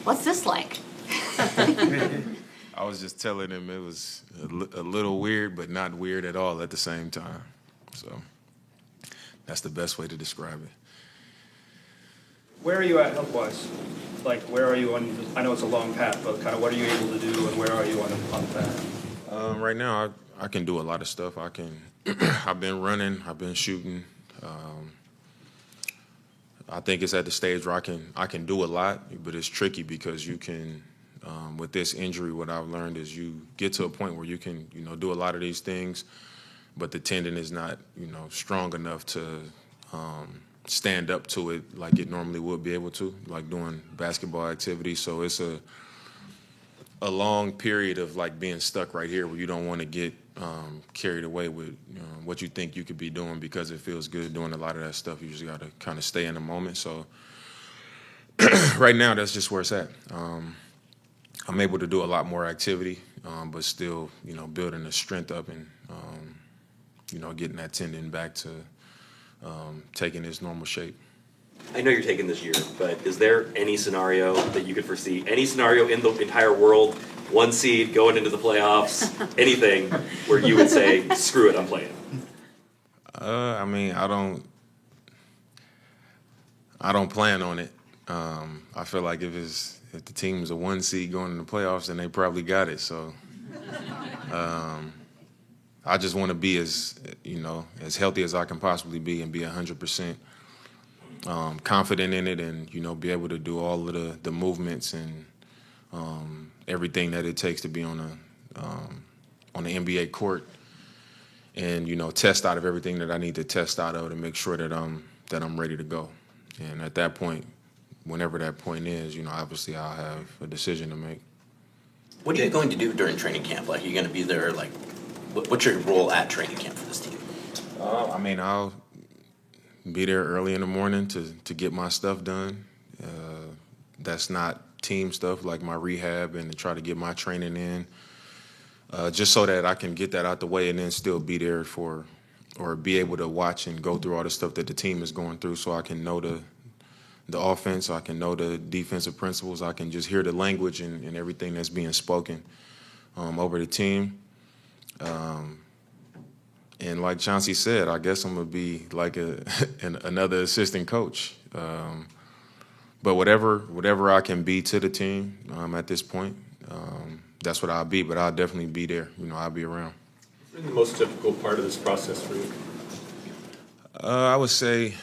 What's this like? I was just telling him it was a little weird, but not weird at all at the same time. So that's the best way to describe it. Where are you at health-wise? Like, where are you on, I know it's a long path, but kind of what are you able to do and where are you on the path? Right now, I can do a lot of stuff. I've been running, I've been shooting. I think it's at the stage where I can do a lot, but it's tricky because you can, with this injury, what I've learned is you get to a point where you can, do a lot of these things, but the tendon is not, strong enough to stand up to it like it normally would be able to, like doing basketball activities. So it's a long period of like being stuck right here where you don't want to get carried away with what you think you could be doing because it feels good doing a lot of that stuff. You just got to kind of stay in the moment. So right now, that's just where it's at. I'm able to do a lot more activity, but still, building the strength up and, getting that tendon back to taking its normal shape. I know you're taking this year, but is there any scenario that you could foresee? Any scenario in the entire world, 1 seed going into the playoffs, anything where you would say, "Screw it, I'm playing"? I mean, I don't plan on it. I feel like if the team is a 1 seed going into the playoffs, then they probably got it. So, I just want to be as healthy as I can possibly be and be 100%. Confident in it and, be able to do all of the movements and everything that it takes to be on the NBA court and, test out of everything that I need to test out of to make sure that I'm ready to go. And at that point, whenever that point is, obviously I'll have a decision to make. What are you going to do during training camp? Like, are you going to be there, like, what's your role at training camp for this team? I'll be there early in the morning to get my stuff done. That's not team stuff like my rehab and to try to get my training in, just so that I can get that out the way and then still be there or be able to watch and go through all the stuff that the team is going through so I can know the offense, I can know the defensive principles, I can just hear the language and everything that's being spoken over the team. And like Chauncey said, I guess I'm going to be like another assistant coach. But whatever I can be to the team at this point, that's what I'll be. But I'll definitely be there. I'll be around. What's the most difficult part of this process for you? I would say,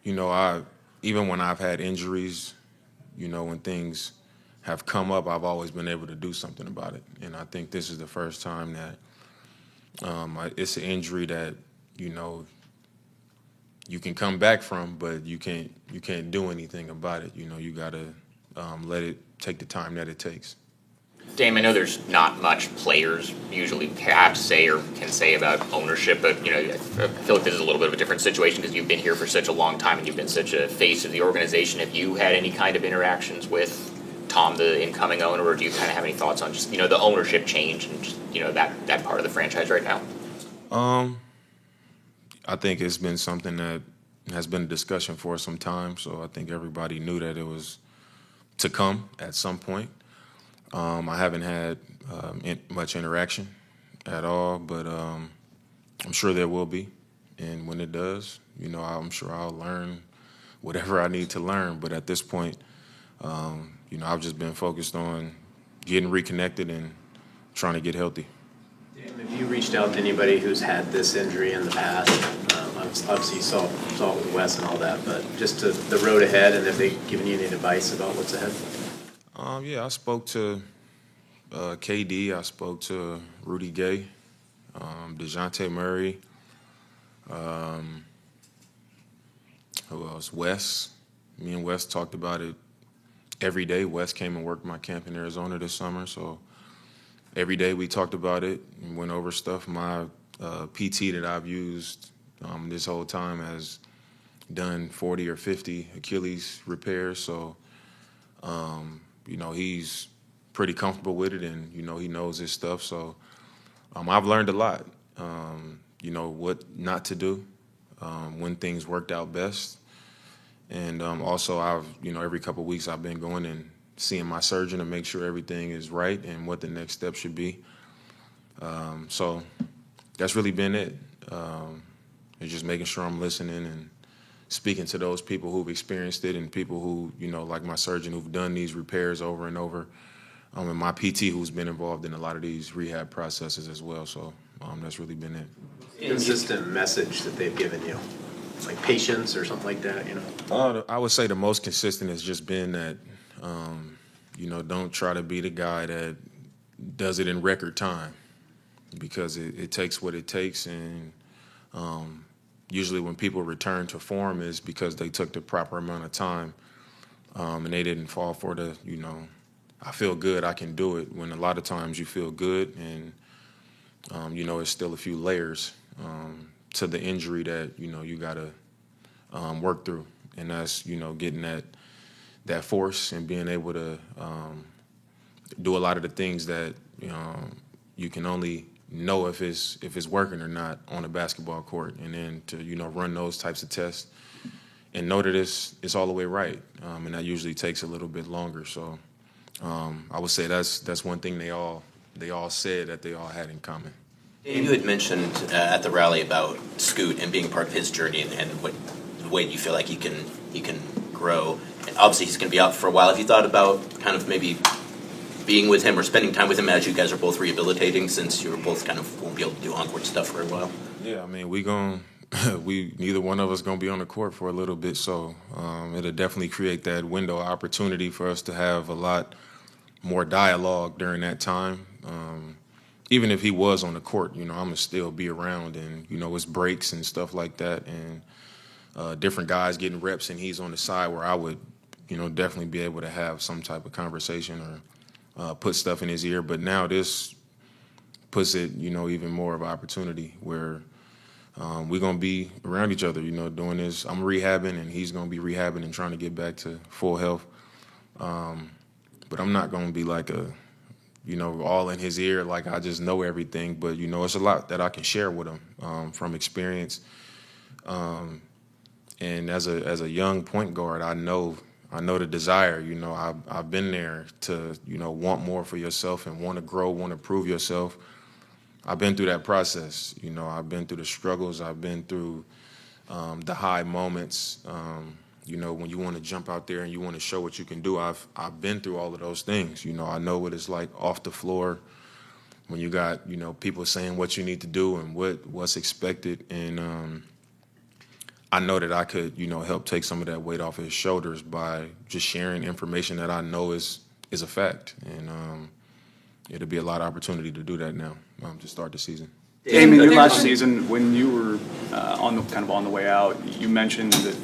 even when I've had injuries, when things have come up, I've always been able to do something about it. And I think this is the first time that it's an injury that you can come back from, but you can't do anything about it. You got to let it take the time that it takes. Dame, I know there's not much players usually have to say or can say about ownership, but I feel like this is a little bit of a different situation because you've been here for such a long time and you've been such a face of the organization. Have you had any kind of interactions with Tom, the incoming owner, or do you kind of have any thoughts on just the ownership change and just that part of the franchise right now? I think it's been something that has been a discussion for some time, so I think everybody knew that it was to come at some point. I haven't had much interaction at all, but I'm sure there will be, and when it does, I'm sure I'll learn whatever I need to learn. But at this point, I've just been focused on getting reconnected and trying to get healthy. Have you reached out to anybody who's had this injury in the past? Obviously, you saw it with Wes and all that, but just to the road ahead, and have they given you any advice about what's ahead? Yeah, I spoke to KD. I spoke to Rudy Gay, DeJounte Murray. Who else? Wes. Me and Wes talked about it every day. Wes came and worked my camp in Arizona this summer, so every day we talked about it and went over stuff. My PT that I've used this whole time has done 40 or 50 Achilles repairs, so he's pretty comfortable with it, and he knows his stuff. So I've learned a lot. What not to do when things worked out best, And also, every couple of weeks I've been going and seeing my surgeon to make sure everything is right and what the next step should be. So that's really been it. It's just making sure I'm listening and speaking to those people who've experienced it and people who, like my surgeon, who've done these repairs over and over, and my PT who's been involved in a lot of these rehab processes as well. So that's really been it. Consistent message that they've given you, like patience or something like that, I would say the most consistent has just been that, don't try to be the guy that does it in record time, because it takes what it takes. And usually when people return to form is because they took the proper amount of time, and they didn't fall for the, I feel good, I can do it, when a lot of times you feel good and, it's still a few layers to the injury that, you got to work through. And that's, getting that force and being able to do a lot of the things that, you can only know if it's working or not on a basketball court, and then to, run those types of tests and know that it's all the way right. And that usually takes a little bit longer. So I would say that's one thing they all said that they all had in common. You had mentioned at the rally about Scoot and being part of his journey and what the way you feel like he can grow. And obviously he's going to be out for a while. Have you thought about kind of maybe being with him or spending time with him as you guys are both rehabilitating, since you're both kind of won't be able to do on-court stuff for a while? Yeah, I mean, neither one of us gonna be on the court for a little bit, so it'll definitely create that window of opportunity for us to have a lot more dialogue during that time. Even if he was on the court, I'm gonna still be around, and it's breaks and stuff like that, and different guys getting reps, and he's on the side where I would, definitely be able to have some type of conversation or put stuff in his ear. But now this puts it, even more of an opportunity where we're going to be around each other, doing this. I'm rehabbing and he's going to be rehabbing and trying to get back to full health. But I'm not going to be like all in his ear, like I just know everything. But, it's a lot that I can share with him from experience. And as a young point guard, I know the desire. I've been there to, want more for yourself and want to grow, want to prove yourself. I've been through that process. I've been through the struggles. I've been through the high moments. When you want to jump out there and you want to show what you can do. I've been through all of those things. I know what it's like off the floor when you got, people saying what you need to do and what's expected. And I know that I could, help take some of that weight off his shoulders by just sharing information that I know is a fact. And it'll be a lot of opportunity to do that now to start the season. Damian, your last season, when you were on the way out, you mentioned that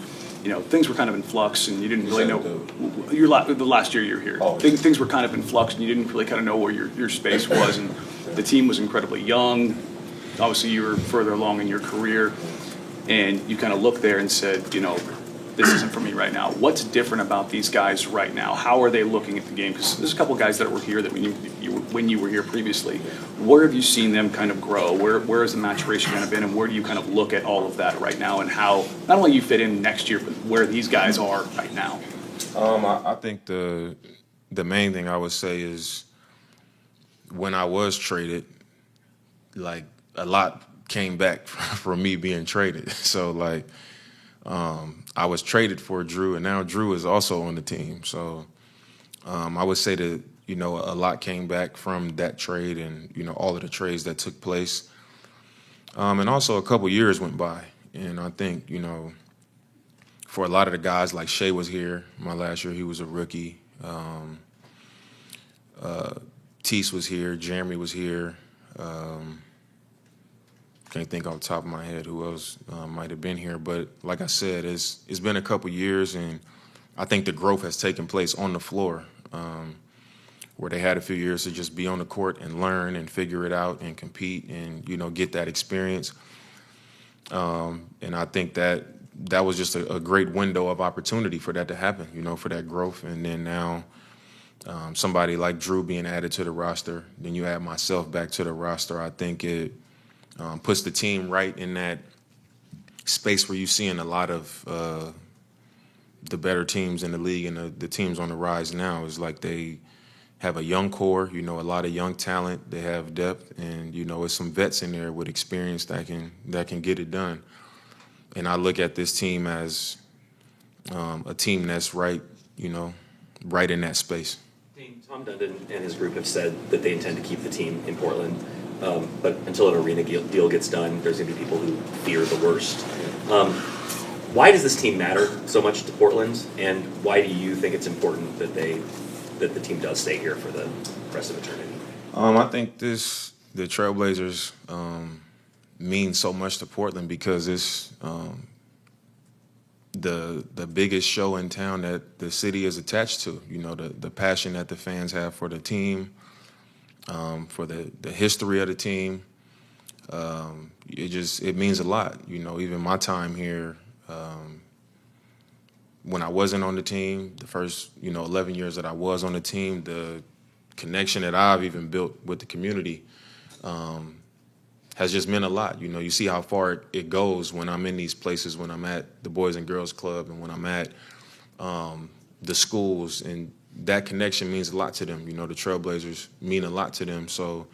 things were kind of in flux and you didn't really know. The last year you were here, things were kind of in flux and you didn't really kind of know where your space was, and the team was incredibly young. Obviously, you were further along in your career, and you kind of looked there and said, this isn't for me right now. What's different about these guys right now? How are they looking at the game? Because there's a couple of guys that were here that when you were here previously. Where have you seen them kind of grow? Where has the maturation kind of been, and where do you kind of look at all of that right now, and how not only you fit in next year, but where these guys are right now? I think the main thing I would say is when I was traded, like a lot came back from me being traded. So like. I was traded for Drew, and now Drew is also on the team. So I would say that, a lot came back from that trade and, all of the trades that took place. And also a couple years went by. And I think, for a lot of the guys, like Shea was here my last year, he was a rookie. Tease was here, Jeremy was here. Can't think off the top of my head who else might have been here. But like I said, it's been a couple years, and I think the growth has taken place on the floor, where they had a few years to just be on the court and learn and figure it out and compete and, get that experience. And I think that was just a great window of opportunity for that to happen, for that growth. And then now somebody like Drew being added to the roster, then you add myself back to the roster, I think it puts the team right in that space where you're seeing a lot of the better teams in the league and the teams on the rise now is like they have a young core, a lot of young talent. They have depth, and it's some vets in there with experience that can get it done. And I look at this team as a team that's right in that space. Tom Dundon and his group have said that they intend to keep the team in Portland, but until an arena deal gets done, there's going to be people who fear the worst. Why does this team matter so much to Portland, and why do you think it's important that the team does stay here for the rest of eternity? I think the Trailblazers mean so much to Portland because it's the biggest show in town that the city is attached to. The passion that the fans have for the team, for the history of the team. It means a lot. Even my time here, when I wasn't on the team, the first 11 years that I was on the team, the connection that I've even built with the community has just meant a lot. You see how far it goes when I'm in these places, when I'm at the Boys and Girls Club and when I'm at the schools, and that connection means a lot to them. The Trailblazers mean a lot to them. So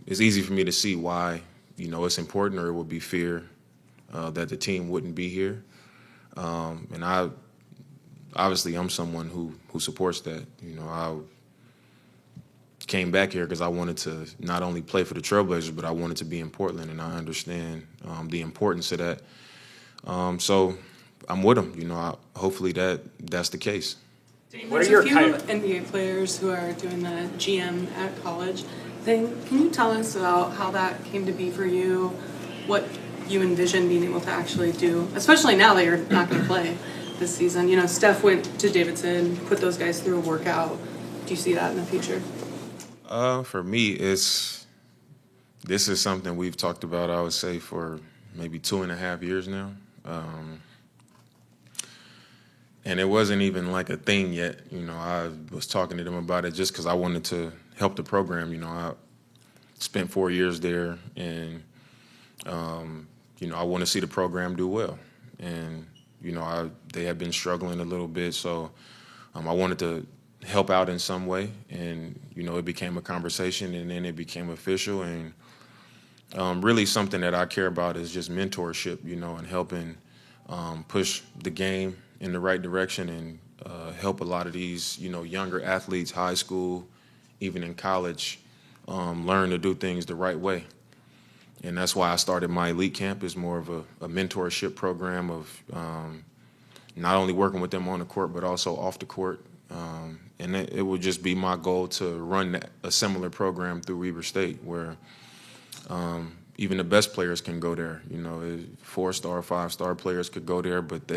it's easy for me to see why, it's important, or it would be fear that the team wouldn't be here. And I'm someone who supports that. I came back here because I wanted to not only play for the Trailblazers, but I wanted to be in Portland, and I understand the importance of that. So I'm with them. Hopefully that's the case. There's a few NBA players who are doing the GM at college thing. Can you tell us about how that came to be for you? What you envision being able to actually do, especially now that you're not going to play this season? Steph went to Davidson, put those guys through a workout. Do you see that in the future? For me, this is something we've talked about, I would say, for maybe 2.5 years now. And it wasn't even like a thing yet. I was talking to them about it just because I wanted to help the program. I spent 4 years there, and I want to see the program do well. And they had been struggling a little bit, so I wanted to help out in some way. And it became a conversation, and then it became official. And really, something that I care about is just mentorship, and helping push the game in the right direction, and help a lot of these younger athletes, high school, even in college, learn to do things the right way. And that's why I started my elite camp. Is more of a mentorship program of not only working with them on the court, but also off the court. And it would just be my goal to run a similar program through Weber State, where even the best players can go there. 4-star, 5-star players could go there, but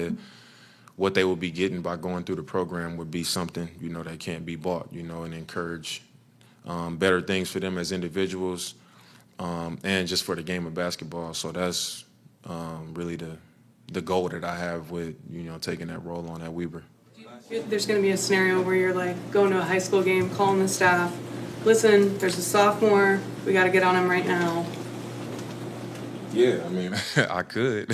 what they would be getting by going through the program would be something that can't be bought. And encourage better things for them as individuals, and just for the game of basketball. So that's really the goal that I have with taking that role on at Weber. There's going to be a scenario where you're like going to a high school game, calling the staff, listen, there's a sophomore, we got to get on him right now. Yeah, I mean, I could.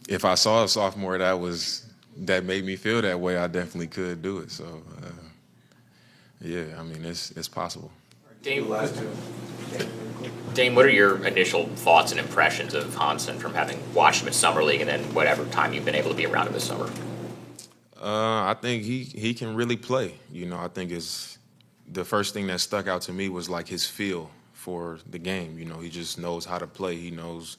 If I saw a sophomore that made me feel that way, I definitely could do it. So, yeah, I mean, it's possible. Dame, what are your initial thoughts and impressions of Hansen from having watched him at Summer League and then whatever time you've been able to be around him this summer? I think he can really play. I think the first thing that stuck out to me was like his feel for the game. He just knows how to play. He knows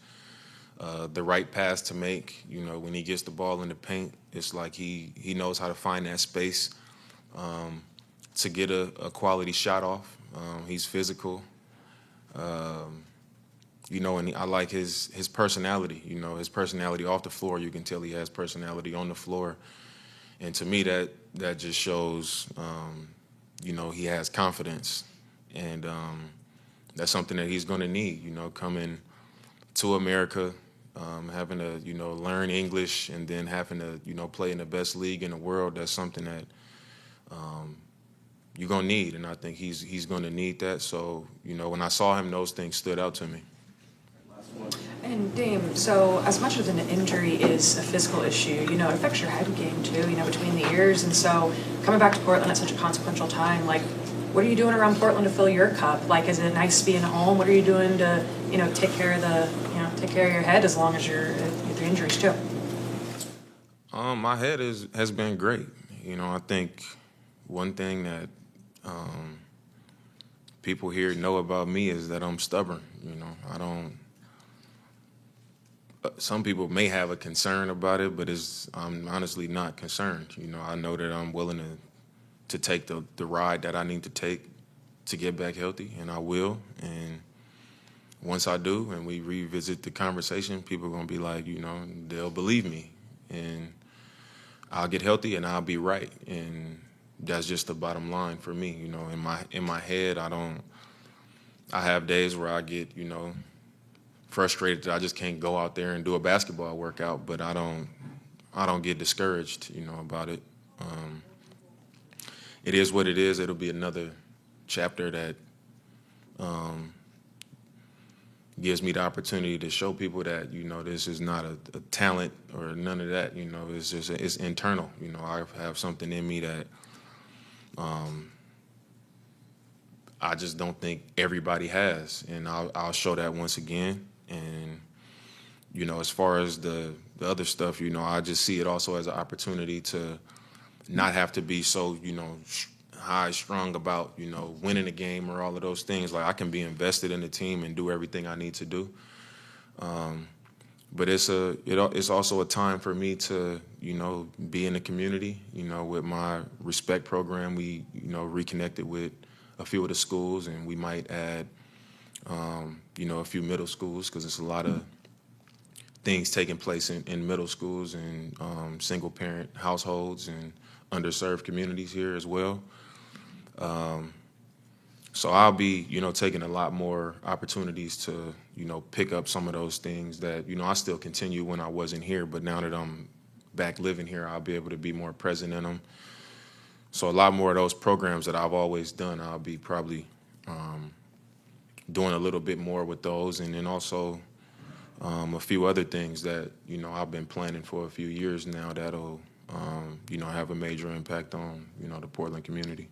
the right pass to make. When he gets the ball in the paint, it's like he knows how to find that space to get a quality shot off. He's physical. And I like his personality. His personality off the floor. You can tell he has personality on the floor. And to me, that just shows, he has confidence. And that's something that he's going to need, coming to America, having to, learn English, and then having to, play in the best league in the world. That's something that you're going to need, and I think he's going to need that. So, when I saw him, those things stood out to me. And Dame, so as much as an injury is a physical issue, it affects your head game too, between the ears. And so coming back to Portland at such a consequential time, like, what are you doing around Portland to fill your cup? Like, is it nice being home? What are you doing to, take care of your head as long as you're with your injuries too? My head has been great. I think one thing that people here know about me is that I'm stubborn. I don't. Some people may have a concern about it, but I'm honestly not concerned. I know that I'm willing to take the ride that I need to take to get back healthy, and I will. And once I do, and we revisit the conversation, people are gonna be like, they'll believe me, and I'll get healthy, and I'll be right. And that's just the bottom line for me. In my head, I have days where I get, frustrated that I just can't go out there and do a basketball workout, but I don't get discouraged, about it. It is what it is. It'll be another chapter that gives me the opportunity to show people that, this is not a talent or none of that. It's just it's internal. I have something in me that I just don't think everybody has, and I'll show that once again. And as far as the other stuff, I just see it also as an opportunity to not have to be so high strung about winning a game or all of those things. Like, I can be invested in the team and do everything I need to do. But it's also a time for me to be in the community. With my respect program, we reconnected with a few of the schools, and we might add a few middle schools, because there's a lot of things taking place in middle schools and single parent households and underserved communities here as well. So I'll be, taking a lot more opportunities to, pick up some of those things that, I still continue when I wasn't here, but now that I'm back living here, I'll be able to be more present in them. So a lot more of those programs that I've always done, I'll be probably doing a little bit more with those, and then also a few other things that, I've been planning for a few years now that'll, have a major impact on, the Portland community.